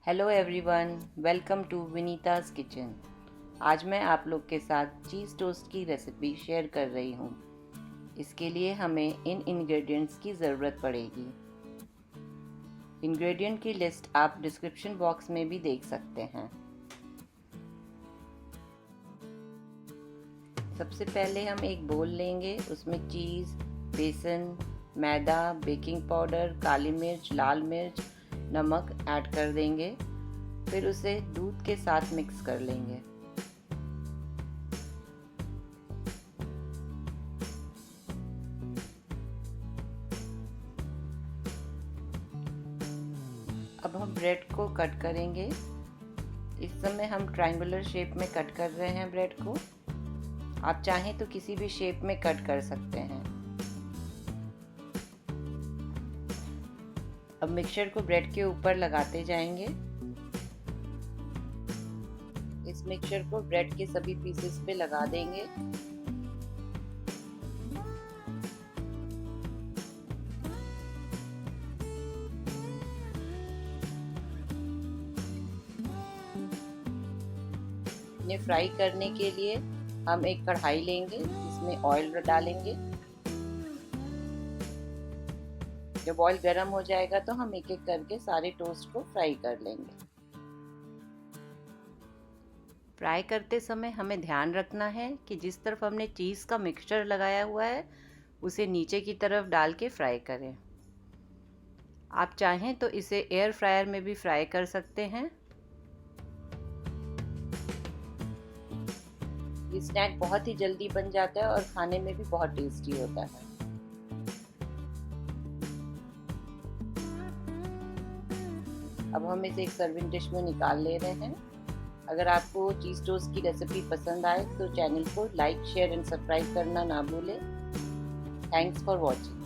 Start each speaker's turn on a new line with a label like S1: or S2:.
S1: Hello everyone, welcome to Vinita's kitchen. आज मैं आप लोग के साथ चीज़ टोस्ट की रेसिपी शेयर कर रही हूँ। इसके लिए हमें इन इंग्रेडिएंट्स की ज़रूरत पड़ेगी। इंग्रेडिएंट की लिस्ट आप डिस्क्रिप्शन बॉक्स में भी देख सकते हैं। सबसे पहले हम एक बोल लेंगे, उसमें चीज़, बेसन, मैदा, बेकिंग पाउडर, काली मिर्च, लाल मिर्च, नमक ऐड कर देंगे। फिर उसे दूध के साथ मिक्स कर लेंगे। अब हम ब्रेड को कट करेंगे। इस समय हम ट्रायंगुलर शेप में कट कर रहे हैं ब्रेड को। आप चाहें तो किसी भी शेप में कट कर सकते हैं। अब मिक्सचर को ब्रेड के ऊपर लगाते जाएंगे। इस मिक्सचर को ब्रेड के सभी पीसेस पे लगा देंगे। इन्हें फ्राई करने के लिए हम एक कढ़ाई लेंगे, इसमें ऑयल डालेंगे। जब ऑयल गर्म हो जाएगा तो हम एक एक करके सारे टोस्ट को फ्राई कर लेंगे। फ्राई करते समय हमें ध्यान रखना है कि जिस तरफ हमने चीज़ का मिक्सचर लगाया हुआ है उसे नीचे की तरफ डाल के फ्राई करें। आप चाहें तो इसे एयर फ्रायर में भी फ्राई कर सकते हैं। ये स्नैक बहुत ही जल्दी बन जाता है और खाने में भी बहुत टेस्टी होता है। अब हम इसे एक सर्विंग डिश में निकाल ले रहे हैं। अगर आपको चीज़ टोस्ट की रेसिपी पसंद आए तो चैनल को लाइक, शेयर एंड सब्सक्राइब करना ना भूलें। Thanks for watching.